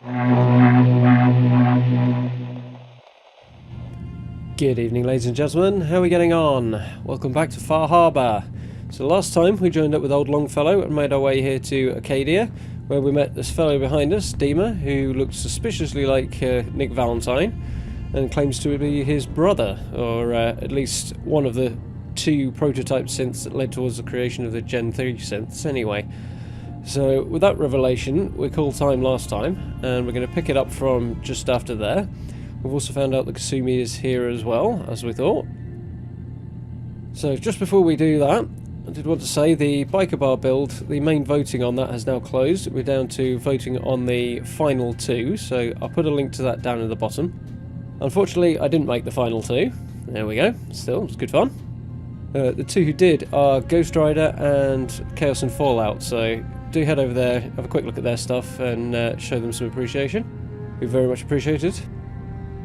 Good evening, ladies and gentlemen. How are we getting on? Welcome back to Far Harbour. So last time we joined up with old Longfellow and made our way here to Acadia, where we met this fellow behind us, Dima, who looked suspiciously like Nick Valentine and claims to be his brother, or at least one of the two prototype synths that led towards the creation of the Gen 3 synths anyway. So with that revelation, we called time last time, and we're going to pick it up from just after there. We've also found out that Kasumi is here as well, as we thought. So just before we do that, I did want to say the biker bar build, the main voting on that has now closed. We're down to voting on the final two, so I'll put a link to that down at the bottom. Unfortunately, I didn't make the final two. There we go. Still, it's good fun. The two who did are Ghost Rider and Chaos and Fallout, so do head over there, have a quick look at their stuff and show them some appreciation. Be very much appreciated.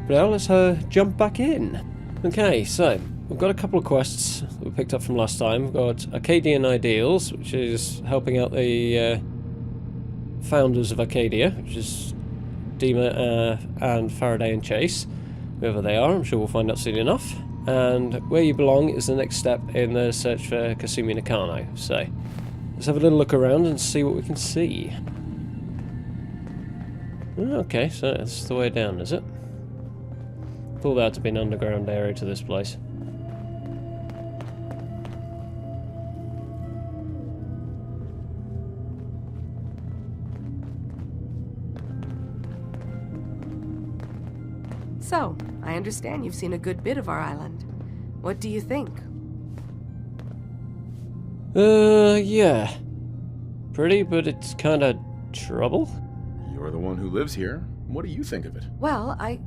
But now let's jump back in. Okay, so we've got a couple of quests that we picked up from last time. We've got Acadian Ideals, which is helping out the founders of Acadia, which is Dima and Faraday and Chase, whoever they are. I'm sure we'll find out soon enough. And Where You Belong is the next step in the search for Kasumi Nakano. So let's have a little look around and see what we can see. Okay, so that's the way down, is it? Thought that to be an underground area to this place. So, I understand you've seen a good bit of our island. What do you think? Yeah. Pretty, but it's kinda trouble. You're the one who lives here. What do you think of it? Well, I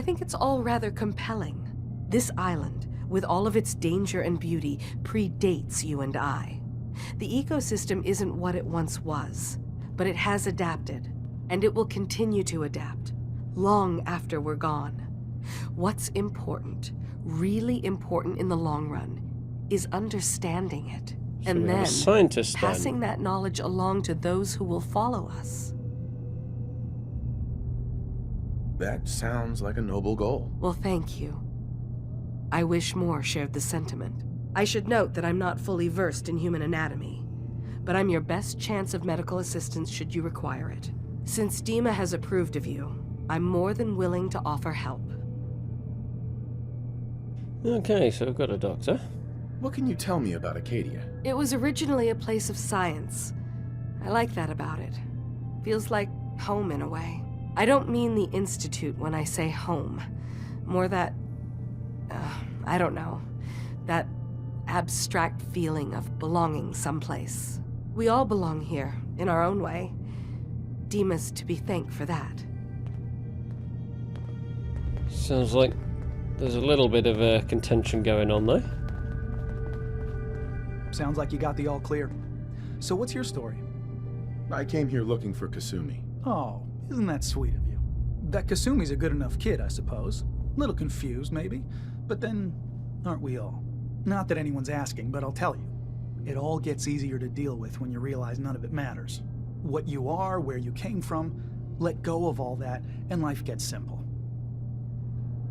think it's all rather compelling. This island, with all of its danger and beauty, predates you and I. The ecosystem isn't what it once was, but it has adapted, and it will continue to adapt, long after we're gone. What's important, really important in the long run, is understanding it, and then passing that knowledge along to those who will follow us. That sounds like a noble goal. Well, thank you. I wish more shared the sentiment. I should note that I'm not fully versed in human anatomy, but I'm your best chance of medical assistance should you require it. Since Dima has approved of you, I'm more than willing to offer help. Okay, so we've got a doctor. What can you tell me about Acadia? It was originally a place of science. I like that about it. Feels like home in a way. I don't mean the Institute when I say home. More that, I don't know, that abstract feeling of belonging someplace. We all belong here, in our own way. Dima's to be thanked for that. Sounds like there's a little bit of a contention going on though. Sounds like you got the all clear. So what's your story? I came here looking for Kasumi. Oh, isn't that sweet of you? That Kasumi's a good enough kid, I suppose. Little confused, maybe. But then, aren't we all? Not that anyone's asking, but I'll tell you. It all gets easier to deal with when you realize none of it matters. What you are, where you came from, let go of all that, and life gets simple.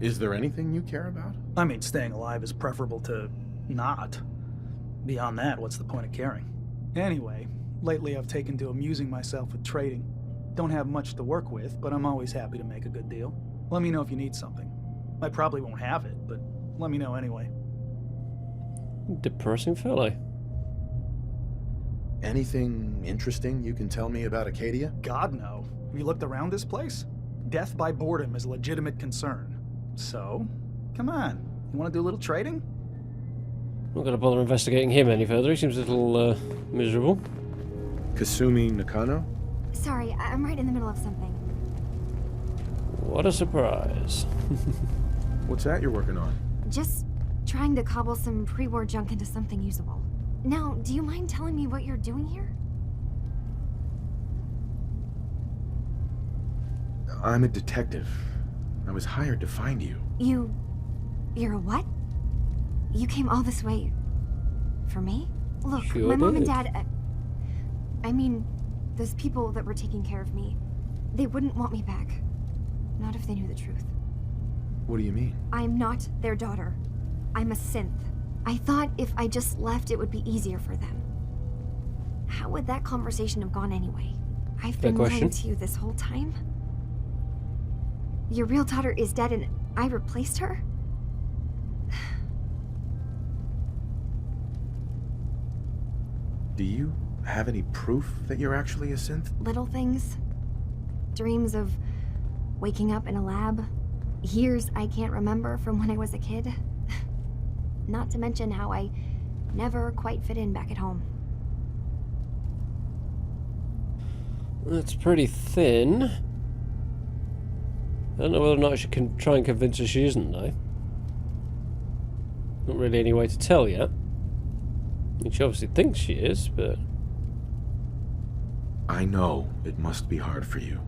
Is there anything you care about? I mean, staying alive is preferable to not. Beyond that, what's the point of caring? Anyway, lately I've taken to amusing myself with trading. Don't have much to work with, but I'm always happy to make a good deal. Let me know if you need something. I probably won't have it, but let me know anyway. Depressing fellow. Anything interesting you can tell me about Acadia? God, no. Have you looked around this place? Death by boredom is a legitimate concern. So, come on. You want to do a little trading? Not going to bother investigating him any further. He seems a little miserable. Kasumi Nakano? Sorry, I'm right in the middle of something. What a surprise. What's that you're working on? Just trying to cobble some pre-war junk into something usable. Now, do you mind telling me what you're doing here? I'm a detective. I was hired to find you. You're a what? You came all this way for me? Look, Sure my mom and did. dad, I mean, those people that were taking care of me, They wouldn't want me back. Not if they knew the truth. What do you mean? I'm not their daughter. I'm a synth. I thought if I just left, it would be easier for them. How would that conversation have gone anyway? I've been lying to you this whole time? Your real daughter is dead and I replaced her? Do you have any proof that you're actually a synth? Little things. Dreams of waking up in a lab. Years I can't remember from when I was a kid. Not to mention how I never quite fit in back at home. That's pretty thin. I don't know whether or not I should try and convince her she isn't, though. Not really any way to tell yet. I mean, she obviously thinks she is, but... I know it must be hard for you.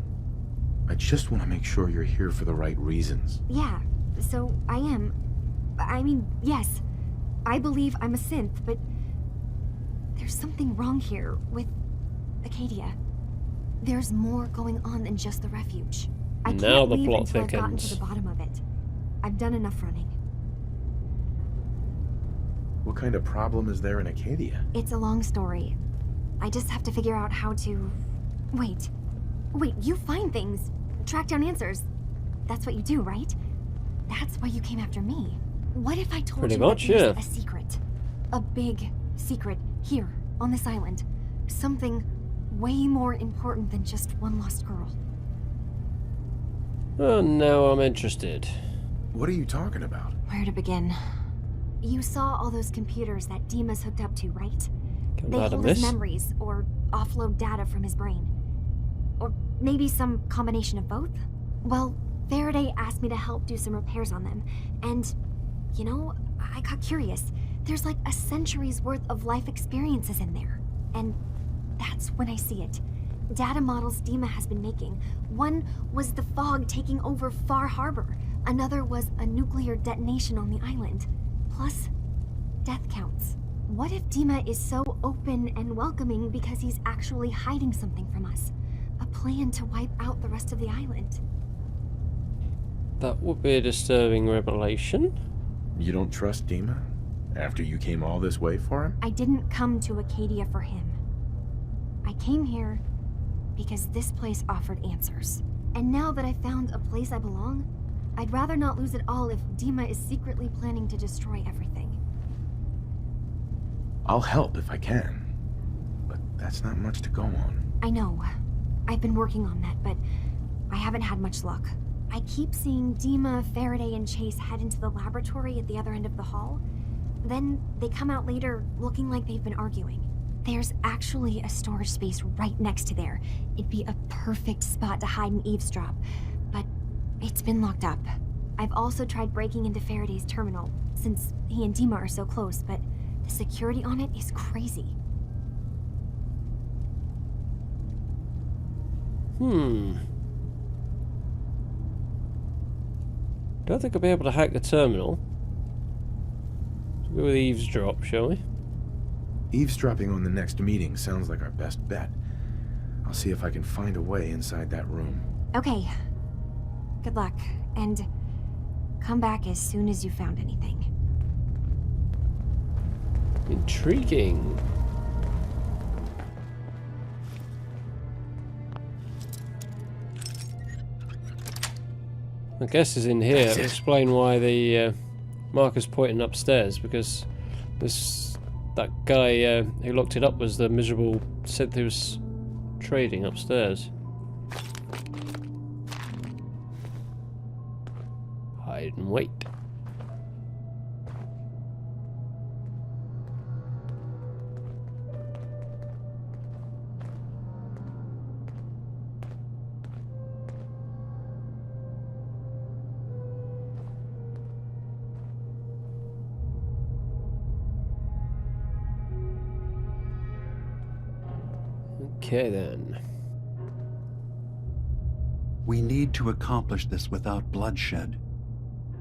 I just want to make sure you're here for the right reasons. Yeah, so I am. I mean, yes. I believe I'm a synth, but... there's something wrong here with Acadia. There's more going on than just the refuge. I can't leave until I've gotten to the bottom of it. I've done enough running. What kind of problem is there in Acadia? It's a long story. I just have to figure out how to... Wait, you find things. Track down answers. That's what you do, right? That's why you came after me. What if I told you that there's a secret? A big secret here, on this island. Something way more important than just one lost girl. Oh, now I'm interested. What are you talking about? Where to begin? You saw all those computers that Dima's hooked up to, right? They hold his memories, or offload data from his brain. Or maybe some combination of both? Well, Faraday asked me to help do some repairs on them, and, you know, I got curious. There's like a century's worth of life experiences in there. And that's when I see it. Data models Dima has been making. One was the fog taking over Far Harbor. Another was a nuclear detonation on the island. Plus, death counts. What if Dima is so open and welcoming because he's actually hiding something from us? A plan to wipe out the rest of the island? That would be a disturbing revelation. You don't trust Dima? After you came all this way for him? I didn't come to Acadia for him. I came here because this place offered answers. And now that I found a place I belong, I'd rather not lose it all if Dima is secretly planning to destroy everything. I'll help if I can. But that's not much to go on. I know. I've been working on that, but I haven't had much luck. I keep seeing Dima, Faraday, and Chase head into the laboratory at the other end of the hall. Then they come out later looking like they've been arguing. There's actually a storage space right next to there. It'd be a perfect spot to hide and eavesdrop, but it's been locked up. I've also tried breaking into Faraday's terminal, since he and Dima are so close, but the security on it is crazy. Don't think I'll be able to hack the terminal. Let's go with eavesdrop, shall we? Eavesdropping on the next meeting sounds like our best bet. I'll see if I can find a way inside that room. Okay. Good luck, and come back as soon as you found anything. Intriguing. I guess is in here. It'll explain why the marker's pointing upstairs, because that guy who locked it up was the miserable synth who was trading upstairs. Hide and wait. Okay then. We need to accomplish this without bloodshed.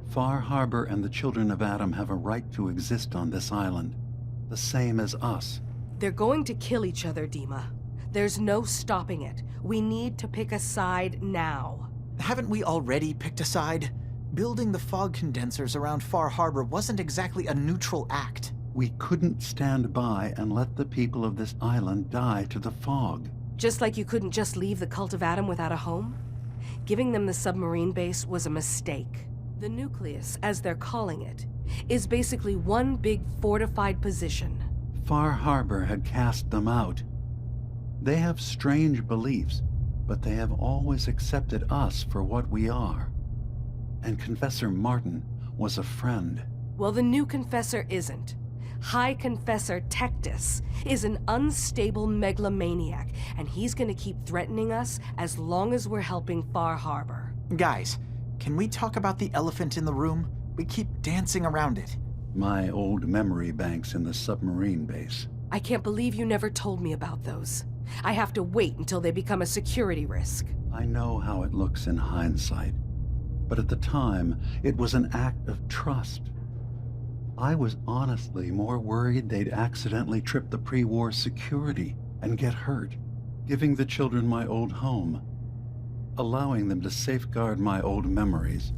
Far Harbor and the children of Adam have a right to exist on this island, the same as us. They're going to kill each other, Dima. There's no stopping it. We need to pick a side now. Haven't we already picked a side? Building the fog condensers around Far Harbor wasn't exactly a neutral act. We couldn't stand by and let the people of this island die to the fog. Just like you couldn't just leave the Cult of Adam without a home? Giving them the submarine base was a mistake. The nucleus, as they're calling it, is basically one big fortified position. Far Harbor had cast them out. They have strange beliefs, but they have always accepted us for what we are. And Confessor Martin was a friend. Well, the new Confessor isn't. High Confessor Tectus is an unstable megalomaniac, and he's gonna keep threatening us as long as we're helping Far Harbor. Guys, can we talk about the elephant in the room? We keep dancing around it. My old memory banks in the submarine base. I can't believe you never told me about those. I have to wait until they become a security risk. I know how it looks in hindsight, but at the time, it was an act of trust. I was honestly more worried they'd accidentally trip the pre-war security and get hurt, giving the children my old home, allowing them to safeguard my old memories.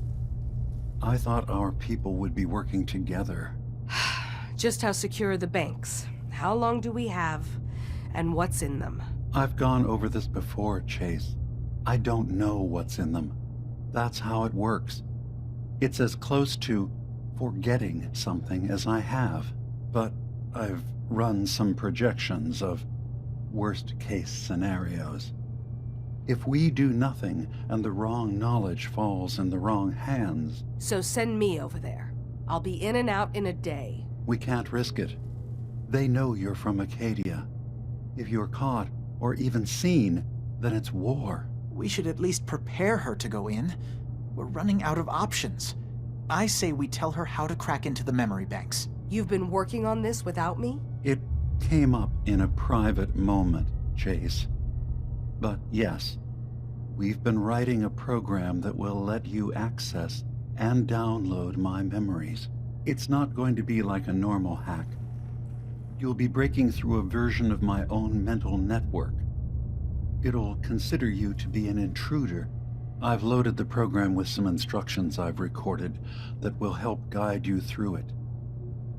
I thought our people would be working together. Just how secure are the banks? How long do we have? And what's in them? I've gone over this before, Chase. I don't know what's in them. That's how it works. It's as close to forgetting something as I have, but I've run some projections of worst-case scenarios. If we do nothing and the wrong knowledge falls in the wrong hands... So send me over there. I'll be in and out in a day. We can't risk it. They know you're from Acadia. If you're caught, or even seen, then it's war. We should at least prepare her to go in. We're running out of options. I say we tell her how to crack into the memory banks. You've been working on this without me? It came up in a private moment, Chase. But yes, we've been writing a program that will let you access and download my memories. It's not going to be like a normal hack. You'll be breaking through a version of my own mental network. It'll consider you to be an intruder. I've loaded the program with some instructions I've recorded that will help guide you through it.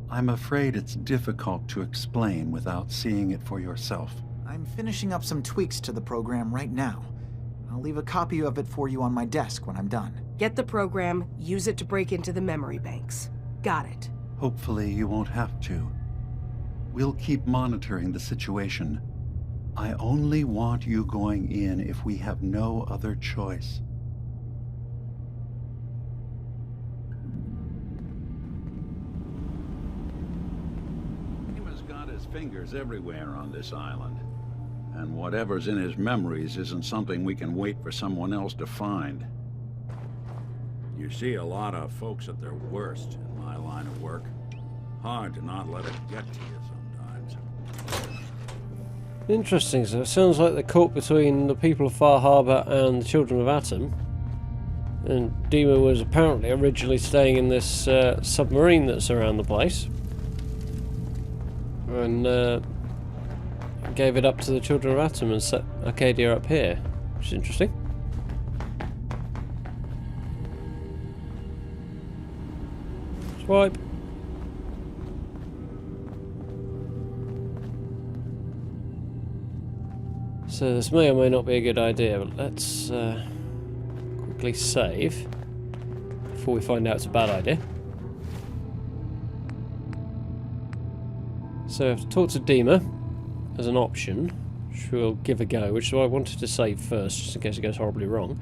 I'm afraid it's difficult to explain without seeing it for yourself. I'm finishing up some tweaks to the program right now. I'll leave a copy of it for you on my desk when I'm done. Get the program, use it to break into the memory banks. Got it. Hopefully you won't have to. We'll keep monitoring the situation. I only want you going in if we have no other choice. He's got his fingers everywhere on this island. And whatever's in his memories isn't something we can wait for someone else to find. You see a lot of folks at their worst in my line of work. Hard to not let it get to you sometimes. Interesting, so it sounds like they're caught between the people of Far Harbor and the children of Atom. And Dima was apparently originally staying in this submarine that's around the place. And gave it up to the children of Atom and set Acadia up here, which is interesting. Swipe. So this may or may not be a good idea, but let's quickly save before we find out it's a bad idea. So I have to talk to Dima as an option, which we'll give a go, which is why I wanted to save first, just in case it goes horribly wrong,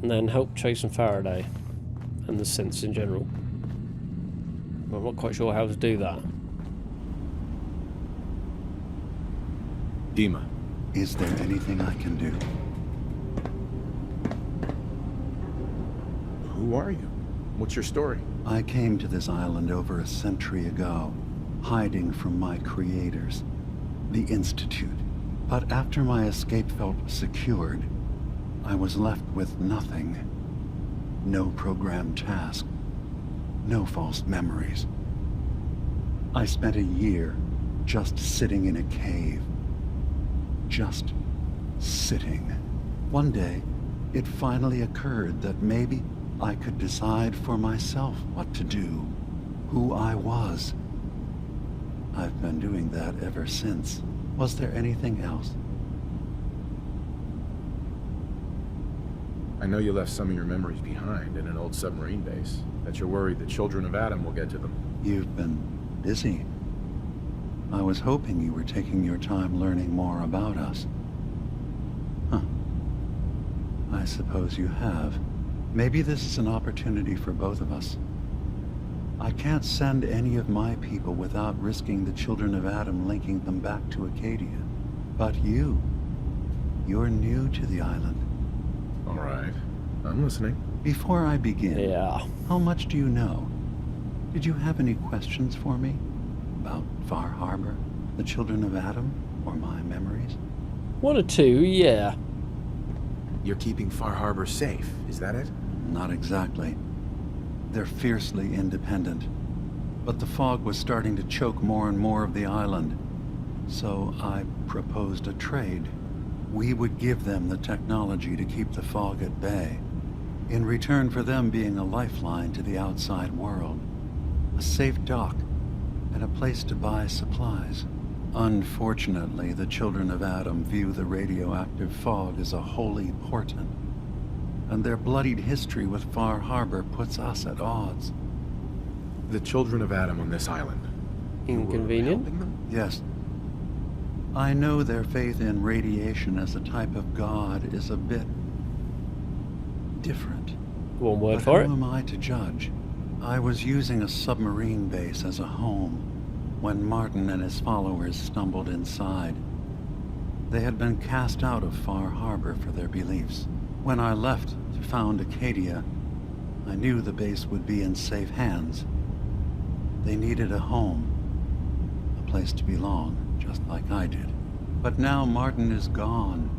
and then help Chase and Faraday, and the synths in general. I'm not quite sure how to do that. Dima. Is there anything I can do? Who are you? What's your story? I came to this island over a century ago, hiding from my creators, the Institute. But after my escape felt secured, I was left with nothing. No programmed task. No false memories. I spent a year just sitting in a cave. just sitting. One day, it finally occurred that maybe I could decide for myself what to do, who I was. I've been doing that ever since. Was there anything else? I know you left some of your memories behind in an old submarine base. That you're worried the children of Adam will get to them. You've been busy. I was hoping you were taking your time learning more about us. Huh. I suppose you have. Maybe this is an opportunity for both of us. I can't send any of my people without risking the children of Adam linking them back to Acadia. But you're new to the island. All right. I'm listening. Before I begin, Yeah. how much do you know? Did you have any questions for me? About Far Harbor, the children of Adam, or my memories? One or two, yeah. You're keeping Far Harbor safe, is that it? Not exactly. They're fiercely independent. But the fog was starting to choke more and more of the island. So I proposed a trade. We would give them the technology to keep the fog at bay, in return for them being a lifeline to the outside world. A safe dock, and a place to buy supplies. Unfortunately, the children of Adam view the radioactive fog as a holy portent, and their bloodied history with Far Harbor puts us at odds. The children of Adam on this island. You were Inconvenient. helping them? Yes. I know their faith in radiation as a type of god is a bit different. One word But for it. who am I to judge? I was using a submarine base as a home when Martin and his followers stumbled inside. They had been cast out of Far Harbor for their beliefs. When I left to found Acadia, I knew the base would be in safe hands. They needed a home, a place to belong, just like I did. But now Martin is gone,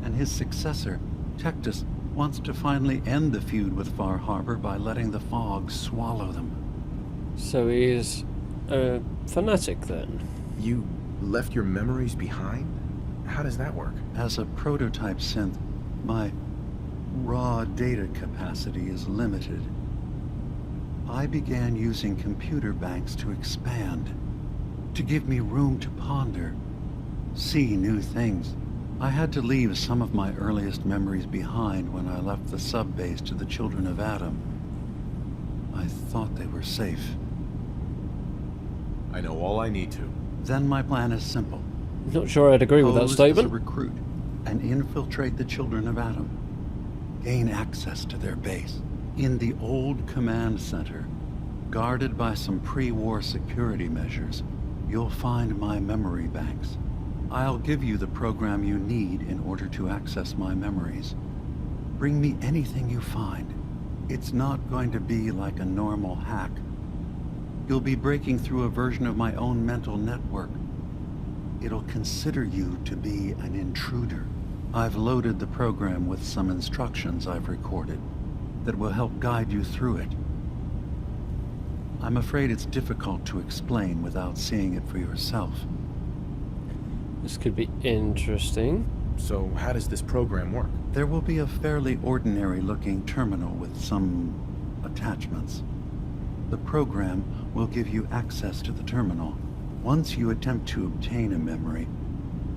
and his successor, Tectus, wants to finally end the feud with Far Harbor by letting the fog swallow them. So he is a fanatic then. You left your memories behind? How does that work? As a prototype synth, my raw data capacity is limited. I began using computer banks to expand, to give me room to ponder, see new things. I had to leave some of my earliest memories behind when I left the sub-base to the children of Adam. I thought they were safe. I know all I need to. Then my plan is simple. Not sure I'd agree with that Pose statement. as a recruit and infiltrate the children of Adam. Gain access to their base. In the old command center, guarded by some pre-war security measures, you'll find my memory banks. I'll give you the program you need in order to access my memories. Bring me anything you find. It's not going to be like a normal hack. You'll be breaking through a version of my own mental network. It'll consider you to be an intruder. I've loaded the program with some instructions I've recorded that will help guide you through it. I'm afraid it's difficult to explain without seeing it for yourself. This could be interesting. So how does this program work? There will be a fairly ordinary-looking terminal with some attachments. The program will give you access to the terminal. Once you attempt to obtain a memory,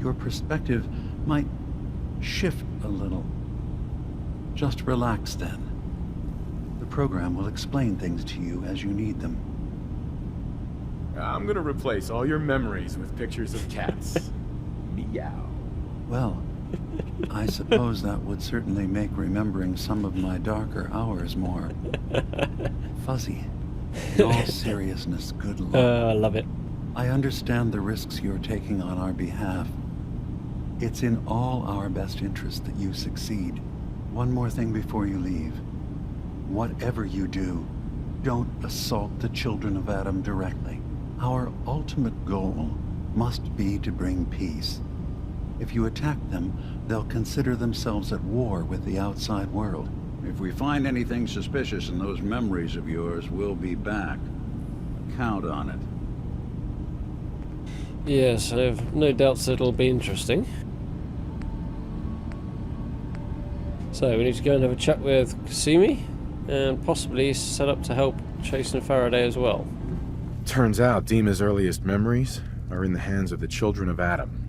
your perspective might shift a little. Just relax then. The program will explain things to you as you need them. I'm gonna replace all your memories with pictures of cats. Meow. Well, I suppose that would certainly make remembering some of my darker hours more fuzzy. In all seriousness, good luck. I love it. I understand the risks you're taking on our behalf. It's in all our best interest that you succeed. One more thing before you leave. Whatever you do, don't assault the children of Adam directly. Our ultimate goal must be to bring peace. If you attack them, they'll consider themselves at war with the outside world. If we find anything suspicious in those memories of yours, we'll be back. Count on it. Yes, I have no doubts it'll be interesting. So we need to go and have a chat with Kasumi, and possibly set up to help Chase and Faraday as well. Turns out Dima's earliest memories are in the hands of the children of Adam.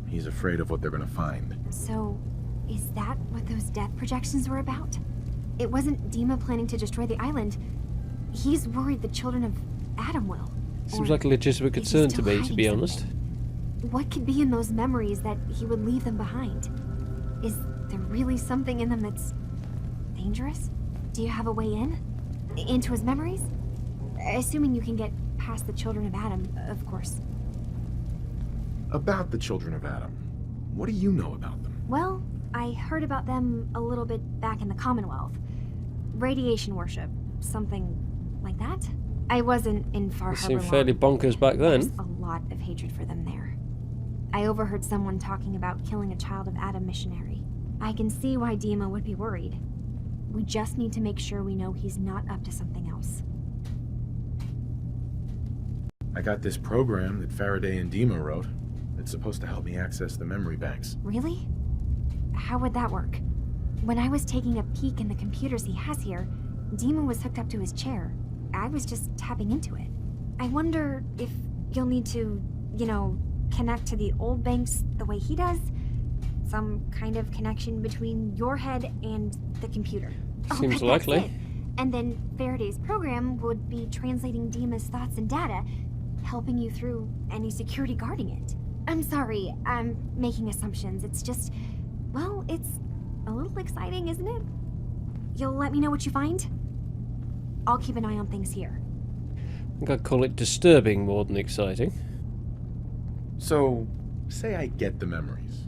He's afraid of what they're gonna find. So, is that what those death projections were about? It wasn't Dima planning to destroy the island. He's worried the children of Adam will. Seems like a legitimate concern to me, to be honest. What could be in those memories that he would leave them behind? Is there really something in them that's dangerous? Do you have a way in? Into his memories? Assuming you can get past the children of Adam, of course. About the children of Adam, what do you know about them? Well, I heard about them a little bit back in the Commonwealth. Radiation worship, something like that. I wasn't in Far Harbor It seemed fairly long. bonkers back then. There's a lot of hatred for them there. I overheard someone talking about killing a child of Adam missionary. I can see why Dima would be worried. We just need to make sure we know he's not up to something else. I got this program that Faraday and Dima wrote. It's supposed to help me access the memory banks. Really? How would that work? When I was taking a peek in the computers he has here, Dima was hooked up to his chair. I was just tapping into it. I wonder if you'll need to, connect to the old banks the way he does? Some kind of connection between your head and the computer. Seems but that's likely. it. And then Faraday's program would be translating Dima's thoughts and data, helping you through any security guarding it. I'm sorry, I'm making assumptions. It's just, well, it's a little exciting, isn't it? You'll let me know what you find? I'll keep an eye on things here. I think I'd call it disturbing more than exciting. So, say I get the memories.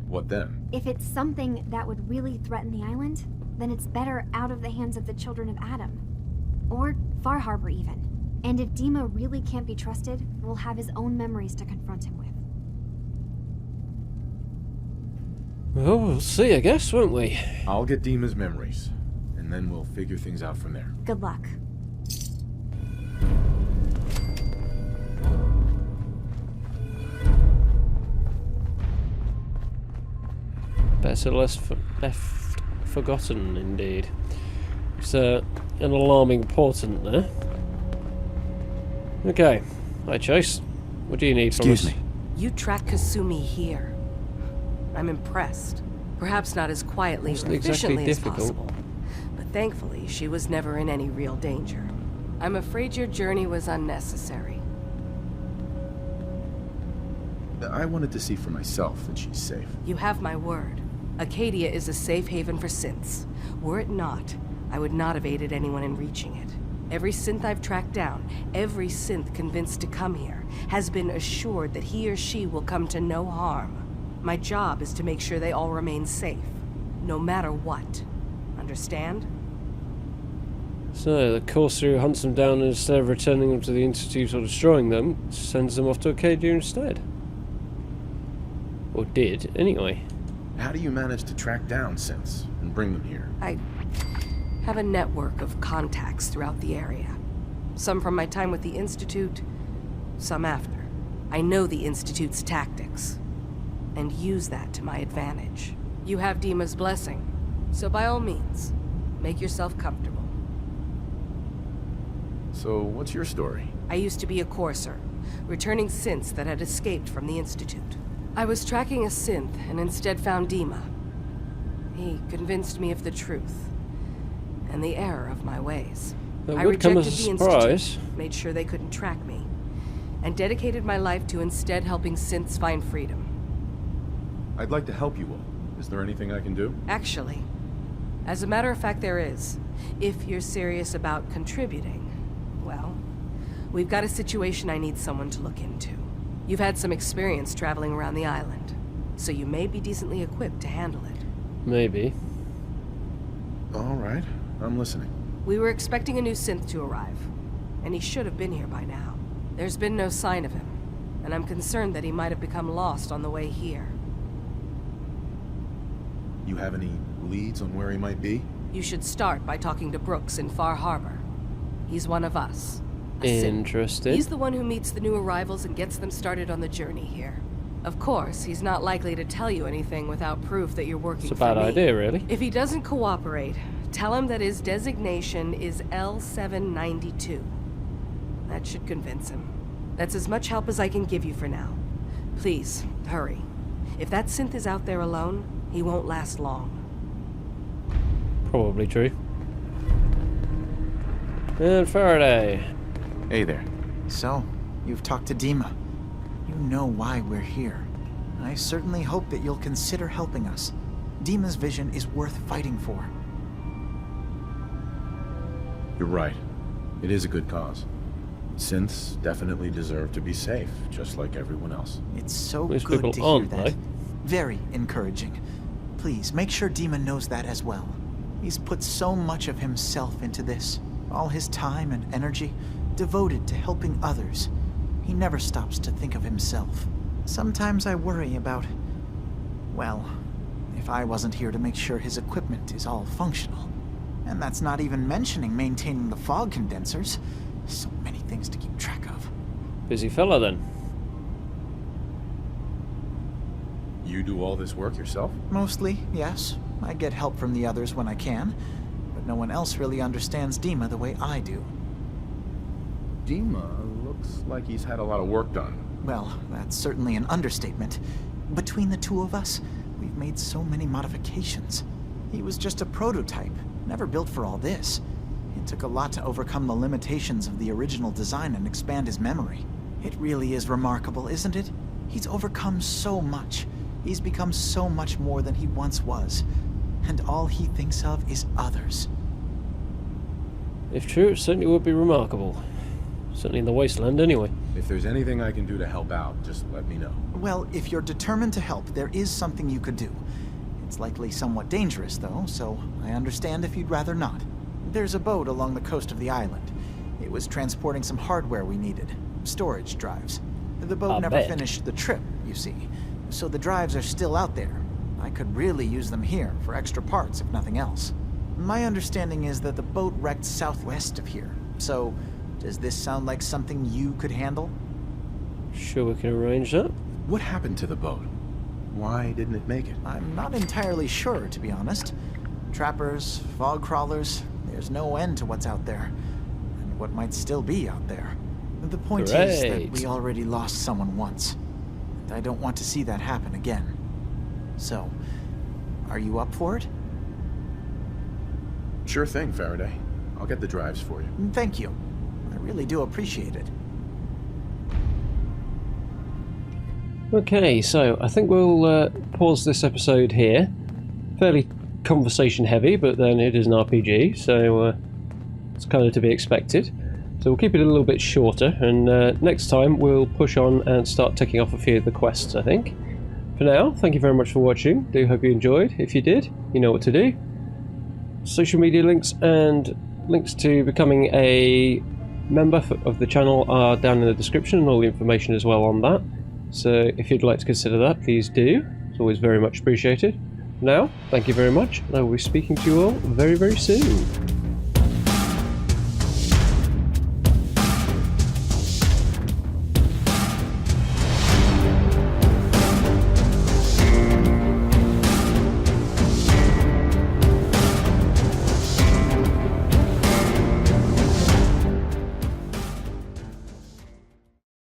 What then? If it's something that would really threaten the island, then it's better out of the hands of the children of Adam. Or Far Harbor, even. And if Dima really can't be trusted, we'll have his own memories to confront him with. Well, we'll see, I guess, won't we? I'll get Dima's memories, and then we'll figure things out from there. Good luck. Better left forgotten, indeed. It's an alarming portent there. Okay. Hi, Chase. What do you need from us? Excuse me. You track Kasumi here. I'm impressed. Perhaps not as quietly Wasn't or exactly efficiently as difficult. possible. But thankfully, she was never in any real danger. I'm afraid your journey was unnecessary. I wanted to see for myself that she's safe. You have my word. Acadia is a safe haven for synths. Were it not, I would not have aided anyone in reaching it. Every synth I've tracked down, every synth convinced to come here, has been assured that he or she will come to no harm. My job is to make sure they all remain safe, no matter what. Understand? So, the course through hunts them down, and instead of returning them to the Institute or destroying them, sends them off to Acadia instead. Or did, anyway. How do you manage to track down synths and bring them here? I have a network of contacts throughout the area. Some from my time with the Institute, some after. I know the Institute's tactics, and use that to my advantage. You have Dima's blessing, so by all means, make yourself comfortable. So, what's your story? I used to be a courser, returning synths that had escaped from the Institute. I was tracking a synth and instead found Dima. He convinced me of the truth and the error of my ways. That I would come rejected as a the surprise. Institute, made sure they couldn't track me, and dedicated my life to instead helping synths find freedom. I'd like to help you all. Is there anything I can do? Actually, as a matter of fact, there is. If you're serious about contributing, well, we've got a situation I need someone to look into. You've had some experience traveling around the island, so you may be decently equipped to handle it. Maybe. All right, I'm listening. We were expecting a new synth to arrive, and he should have been here by now. There's been no sign of him, and I'm concerned that he might have become lost on the way here. You have any leads on where he might be? You should start by talking to Brooks in Far Harbor. He's one of us. Interesting. He's the one who meets the new arrivals and gets them started on the journey here. Of course, he's not likely to tell you anything without proof that you're working for me. It's a bad idea, really. If he doesn't cooperate, tell him that his designation is L792. That should convince him. That's as much help as I can give you for now. Please, hurry. If that synth is out there alone, he won't last long. Probably true. And Faraday. Hey there. So, you've talked to Dima. You know why we're here. I certainly hope that you'll consider helping us. Dima's vision is worth fighting for. You're right. It is a good cause. Synths definitely deserve to be safe, just like everyone else. It's so Most good people to hear aren't, that. though. Very encouraging. Please, make sure Dima knows that as well. He's put so much of himself into this. All his time and energy devoted to helping others. He never stops to think of himself. Sometimes I worry about... well, if I wasn't here to make sure his equipment is all functional. And that's not even mentioning maintaining the fog condensers. So many things to keep track of. Busy fella, then. You do all this work yourself? Mostly, yes. I get help from the others when I can. But no one else really understands Dima the way I do. Dima looks like he's had a lot of work done. Well, that's certainly an understatement. Between the two of us, we've made so many modifications. He was just a prototype, never built for all this. It took a lot to overcome the limitations of the original design and expand his memory. It really is remarkable, isn't it? He's overcome so much. He's become so much more than he once was. And all he thinks of is others. If true, it certainly would be remarkable. Certainly in the wasteland, anyway. If there's anything I can do to help out, just let me know. Well, if you're determined to help, there is something you could do. It's likely somewhat dangerous, though, so I understand if you'd rather not. There's a boat along the coast of the island. It was transporting some hardware we needed. Storage drives. The boat never finished the trip, you see. So the drives are still out there. I could really use them here for extra parts, if nothing else. My understanding is that the boat wrecked southwest of here. So, does this sound like something you could handle? Sure, we can arrange that. What happened to the boat? Why didn't it make it? I'm not entirely sure, to be honest. Trappers, fog crawlers, there's no end to what's out there. And what might still be out there. The point is that we already lost someone once. And I don't want to see that happen again. So, are you up for it? Sure thing, Faraday. I'll get the drives for you. Thank you. I really do appreciate it. Okay, so I think we'll pause this episode here. Fairly conversation heavy, but then it is an RPG, so it's kind of to be expected. So we'll keep it a little bit shorter, and next time we'll push on and start ticking off a few of the quests, I think. For now, thank you very much for watching. Do hope you enjoyed. If you did, you know what to do. Social media links and links to becoming a member of the channel are down in the description, and all the information as well on that. So if you'd like to consider that, please do. It's always very much appreciated. For now, thank you very much, and I will be speaking to you all very, very soon.